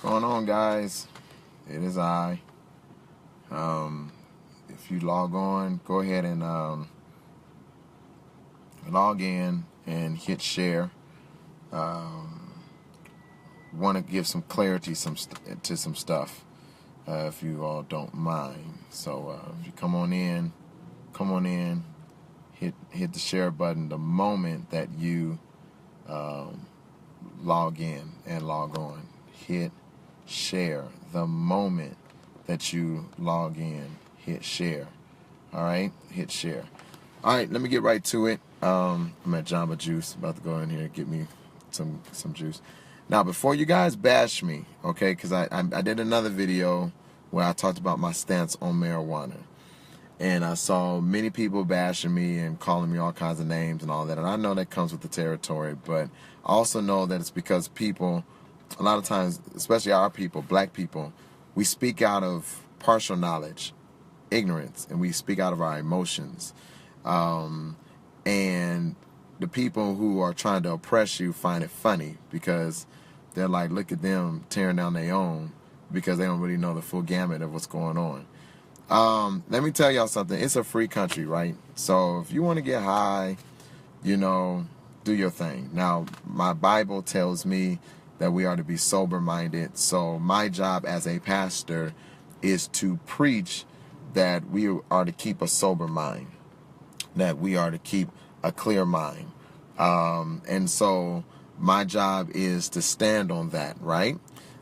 Going on, guys? It is I. If you log on, go ahead and log in and hit share. Want to give some clarity to some stuff, if you all don't mind. So if you come on in, hit the share button the moment that you log in and log on. Hit share the moment that you log in. Hit share. All right, hit share. All right, let me get right to it. I'm at Jamba Juice, about to go in here and get me some juice. Now, before you guys bash me, okay, because I did another video where I talked about my stance on marijuana, and I saw many people bashing me and calling me all kinds of names and all that, and I know that comes with the territory, but I also know that it's because people, a lot of times, especially our people, black people, we speak out of partial knowledge, ignorance, and we speak out of our emotions. And the people who are trying to oppress you find it funny because they're like, look at them tearing down their own because they don't really know the full gamut of what's going on. Let me tell y'all something. It's a free country, right? So if you want to get high, do your thing. Now, my Bible tells me that we are to be sober-minded. So my job as a pastor is to preach that we are to keep a sober mind, that we are to keep a clear mind. And so my job is to stand on that, right?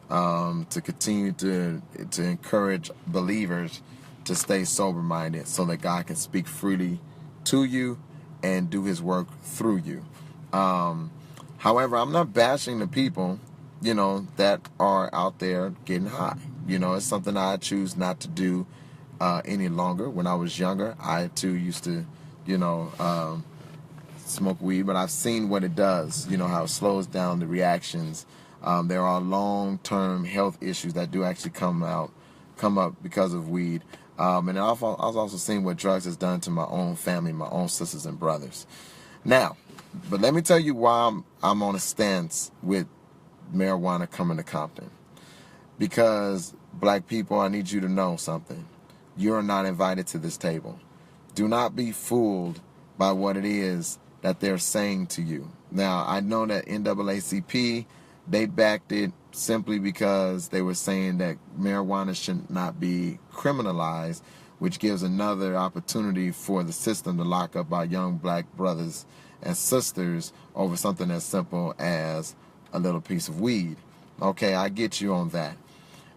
To continue to encourage believers to stay sober-minded so that God can speak freely to you and do his work through you. However, I'm not bashing the people, that are out there getting high. It's something I choose not to do any longer. When I was younger, I too used to, smoke weed, but I've seen what it does, how it slows down the reactions. There are long-term health issues that do actually come up because of weed. And I've also seen what drugs has done to my own family, my own sisters and brothers. Now, but let me tell you why I'm on a stance with marijuana coming to Compton. Because, black people, I need you to know something. You're not invited to this table. Do not be fooled by what it is that they're saying to you. Now, I know that NAACP, they backed it simply because they were saying that marijuana should not be criminalized, which gives another opportunity for the system to lock up our young black brothers and sisters over something as simple as a little piece of weed. Okay, I get you on that.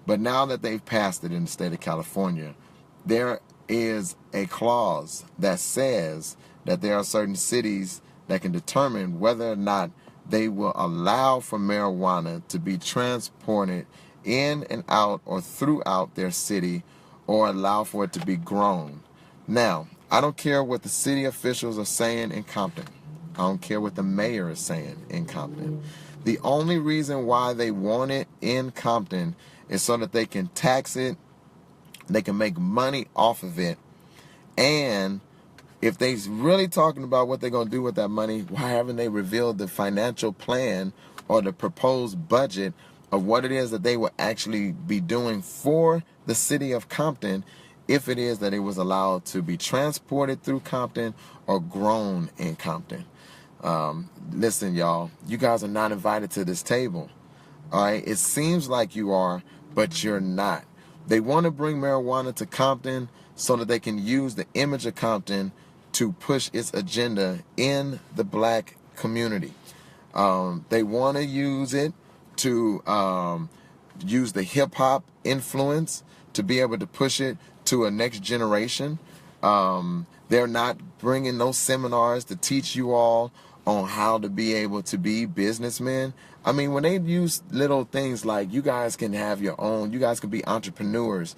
But now that they've passed it in the state of California, there is a clause that says that there are certain cities that can determine whether or not they will allow for marijuana to be transported in and out or throughout their city, or allow for it to be grown. Now, I don't care what the city officials are saying in Compton. I don't care what the mayor is saying in Compton. The only reason why they want it in Compton is so that they can tax it, they can make money off of it, and if they're really talking about what they're going to do with that money, why haven't they revealed the financial plan or the proposed budget of what it is that they will actually be doing for the city of Compton if it is that it was allowed to be transported through Compton or grown in Compton? Listen, y'all, you guys are not invited to this table. All right? It seems like you are, but you're not. They want to bring marijuana to Compton so that they can use the image of Compton to push its agenda in the black community. They want to use it to use the hip-hop influence to be able to push it to a next generation. They're not bringing those seminars to teach you all on how to be able to be businessmen. I mean, when they use little things like you guys can have your own, you guys can be entrepreneurs,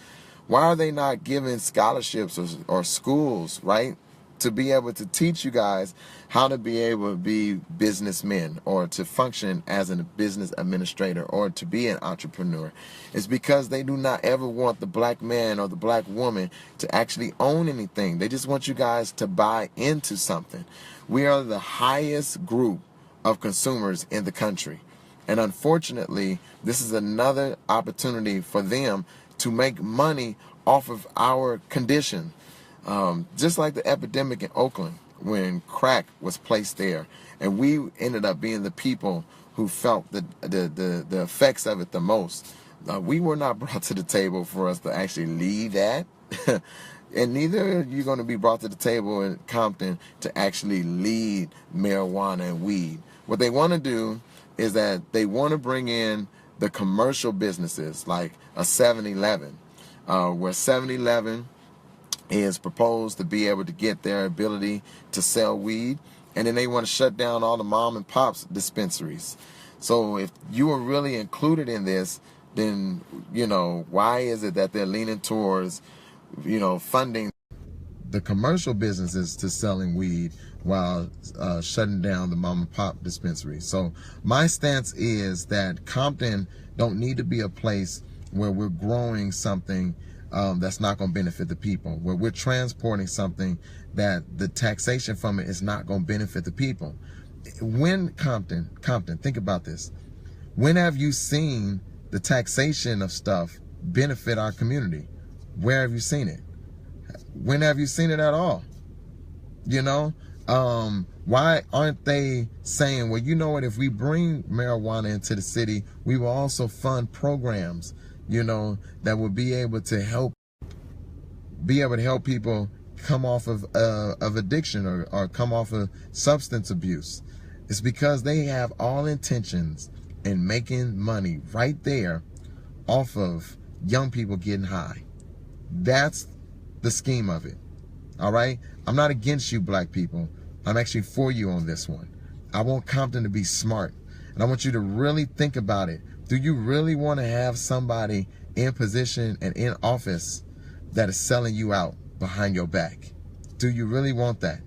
why are they not giving scholarships or schools, right, to be able to teach you guys how to be able to be businessmen or to function as a business administrator or to be an entrepreneur? It's because they do not ever want the black man or the black woman to actually own anything. They just want you guys to buy into something. We are the highest group of consumers in the country. And unfortunately, this is another opportunity for them to make money off of our condition. Just like the epidemic in Oakland when crack was placed there, and we ended up being the people who felt the effects of it the most. We were not brought to the table for us to actually lead that. And neither are you going to be brought to the table in Compton to actually lead marijuana and weed. What they want to do is that they want to bring in the commercial businesses like a 7-Eleven, where 7-Eleven is proposed to be able to get their ability to sell weed, and then they want to shut down all the mom and pops dispensaries. So if you are really included in this, then why is it that they're leaning towards funding the commercial businesses to selling weed while shutting down the mom and pop dispensaries? So my stance is that Compton don't need to be a place where we're growing something that's not going to benefit the people, where we're transporting something that the taxation from it is not going to benefit the people. When Compton, think about this. When have you seen the taxation of stuff benefit our community? Where have you seen it? When have you seen it at all? Why aren't they saying, well, you know what, if we bring marijuana into the city, we will also fund programs, that will be able to help people come off of addiction or come off of substance abuse. It's because they have all intentions in making money right there off of young people getting high. That's the scheme of it. All right? I'm not against you, black people. I'm actually for you on this one. I want Compton to be smart. And I want you to really think about it. Do you really want to have somebody in position and in office that is selling you out behind your back? Do you really want that?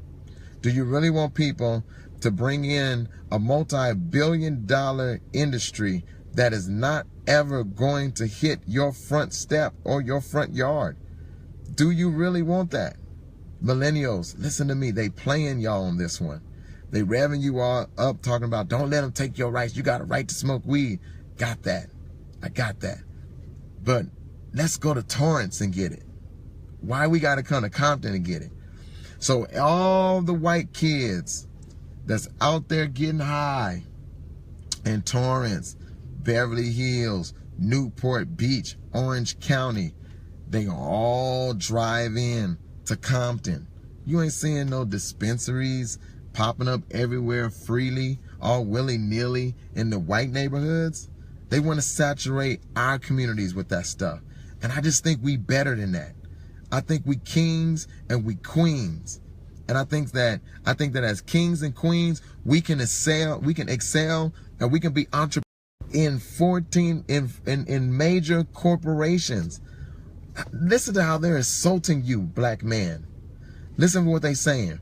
Do you really want people to bring in a multi-billion-dollar industry that is not ever going to hit your front step or your front yard? Do you really want that? Millennials, listen to me. They playing y'all on this one. They revving you all up talking about, don't let them take your rights. You got a right to smoke weed. Got that. I got that. But let's go to Torrance and get it. Why we got to come to Compton and get it? So all the white kids that's out there getting high in Torrance, Beverly Hills, Newport Beach, Orange County, they gonna all drive in to Compton. You ain't seeing no dispensaries popping up everywhere freely, all willy-nilly in the white neighborhoods. They want to saturate our communities with that stuff. And I just think we better than that. I think we kings and we queens. And I think that as kings and queens, we can excel, and we can be entrepreneurs in major corporations. Listen to how they're insulting you, black man. Listen to what they're saying.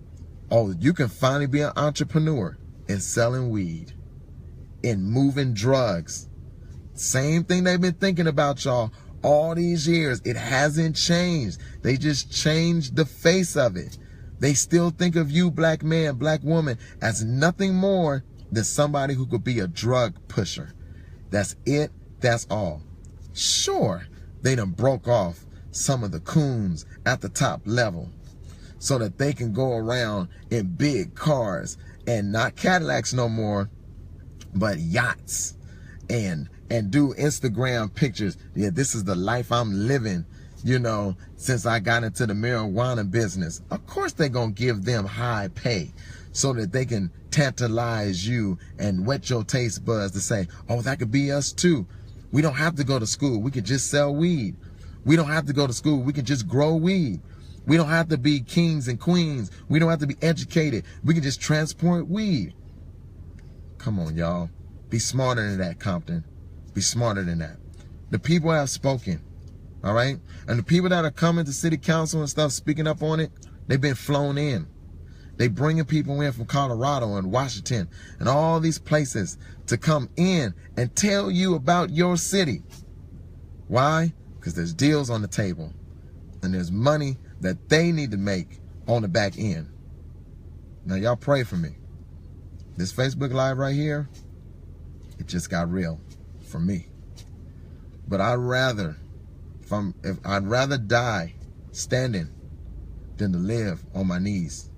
Oh, you can finally be an entrepreneur in selling weed, in moving drugs. Same thing they've been thinking about y'all all these years. It hasn't changed. They just changed the face of it. They still think of you, black man, black woman, as nothing more than somebody who could be a drug pusher. That's it. That's all. Sure, they done broke off some of the coons at the top level so that they can go around in big cars and not Cadillacs no more, but yachts and do Instagram pictures. Yeah, this is the life I'm living, since I got into the marijuana business. Of course they're going to give them high pay so that they can tantalize you and whet your taste buds to say, oh, that could be us too. We don't have to go to school. We could just sell weed. We don't have to go to school. We can just grow weed. We don't have to be kings and queens. We don't have to be educated. We can just transport weed. Come on, y'all. Be smarter than that, Compton. Be smarter than that. The people have spoken, all right? And the people that are coming to city council and stuff, speaking up on it, they've been flown in. They bringing people in from Colorado and Washington and all these places to come in and tell you about your city. Why? Because there's deals on the table and there's money that they need to make on the back end. Now, y'all pray for me. This Facebook Live right here, It just got real for me. But I'd rather die standing than to live on my knees.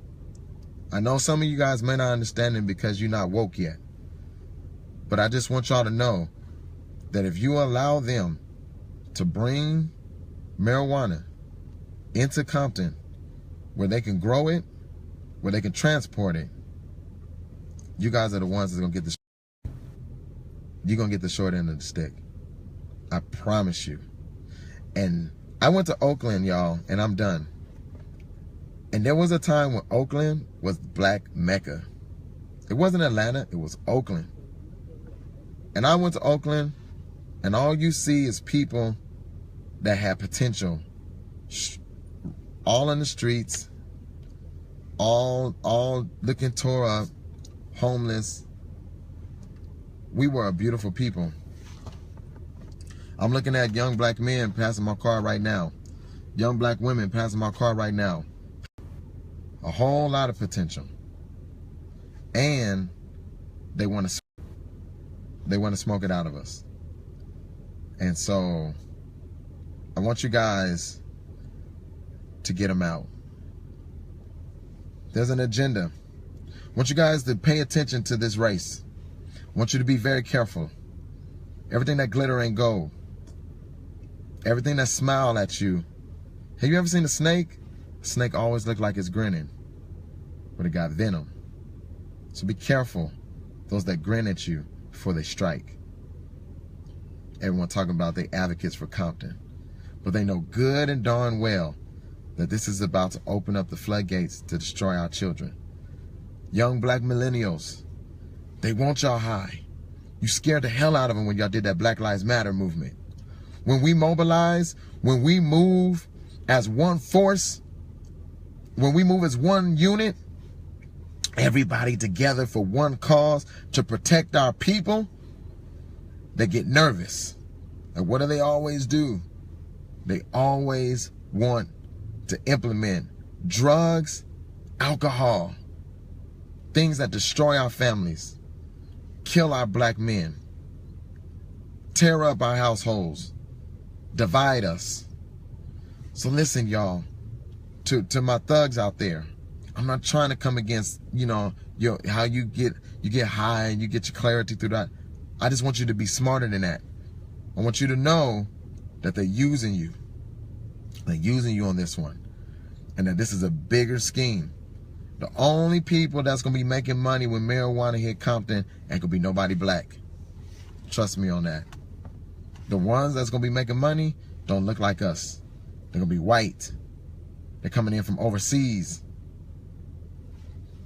I know some of you guys may not understand it because you're not woke yet. But I just want y'all to know that if you allow them to bring marijuana into Compton, where they can grow it, where they can transport it, you guys are the ones that's going to get you're going to get the short end of the stick. I promise you. And I went to Oakland, y'all, and I'm done. And there was a time when Oakland was black Mecca. It wasn't Atlanta, it was Oakland. And I went to Oakland, and all you see is people that have potential, all in the streets, all looking tore up, homeless. We were a beautiful people. I'm looking at young black men passing my car right now. Young black women passing my car right now. A whole lot of potential. And they want to smoke it out of us. And so I want you guys to get them out. There's an agenda. I want you guys to pay attention to this race. I want you to be very careful. Everything that glitter ain't gold. Everything that smile at you. Have you ever seen a snake? A snake always looks like it's grinning, but it got venom. So be careful, those that grin at you before they strike. Everyone talking about they advocates for Compton, but they know good and darn well that this is about to open up the floodgates to destroy our children. Young black millennials, they want y'all high. You scared the hell out of them when y'all did that Black Lives Matter movement. When we mobilize, when we move as one force, when we move as one unit, everybody together for one cause to protect our people, they get nervous. And what do they always do? They always want to implement drugs, alcohol, things that destroy our families, kill our black men, tear up our households, divide us. So listen, y'all, to my thugs out there, I'm not trying to come against, how you get high and you get your clarity through that. I just want you to be smarter than that. I want you to know that they're using you. They're using you on this one. And that this is a bigger scheme. The only people that's going to be making money when marijuana hit Compton ain't going to be nobody black. Trust me on that. The ones that's going to be making money don't look like us. They're going to be white. They're coming in from overseas.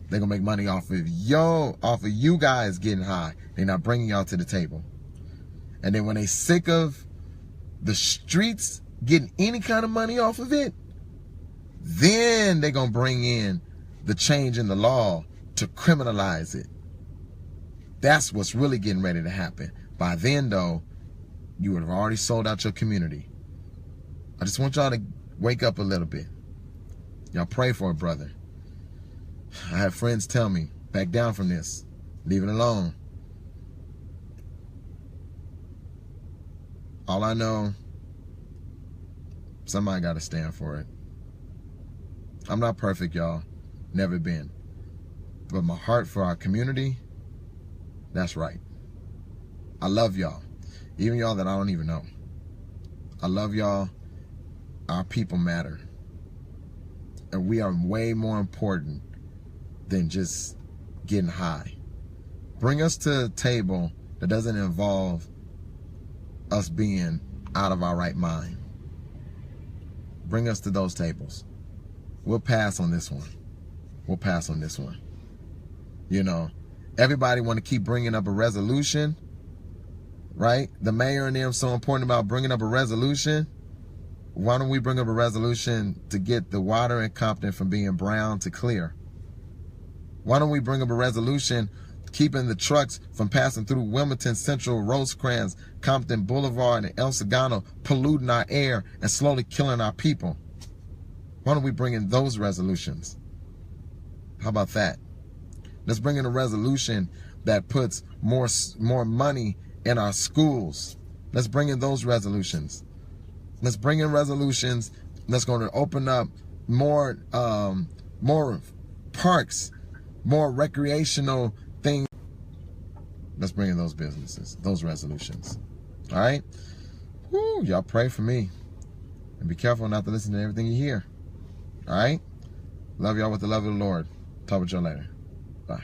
They're going to make money off of you guys getting high. They're not bringing y'all to the table. And then when they sick of the streets getting any kind of money off of it, then they're going to bring in the change in the law to criminalize it. That's what's really getting ready to happen. By then, though, you would have already sold out your community. I just want y'all to wake up a little bit. Y'all pray for a brother. I have friends tell me, back down from this. Leave it alone. All I know, somebody got to stand for it. I'm not perfect, y'all. Never been. But my heart for our community, that's right. I love y'all. Even y'all that I don't even know. I love y'all. Our people matter. And we are way more important than just getting high. Bring us to a table that doesn't involve us being out of our right mind. Bring us to those tables. We'll pass on this one. We'll pass on this one. Everybody want to keep bringing up a resolution, right? The mayor and them so important about bringing up a resolution. Why don't we bring up a resolution to get the water in Compton from being brown to clear? Why don't we bring up a resolution keeping the trucks from passing through Wilmington Central, Rosecrans, Compton Boulevard, and El Segundo, polluting our air and slowly killing our people? Why don't we bring in those resolutions? How about that? Let's bring in a resolution that puts more money in our schools. Let's bring in those resolutions. Let's bring in resolutions that's going to open up more parks, more recreational things. Let's bring in those businesses, those resolutions. All right? Woo, y'all pray for me. And be careful not to listen to everything you hear. All right? Love y'all with the love of the Lord. Talk with y'all later. Bye.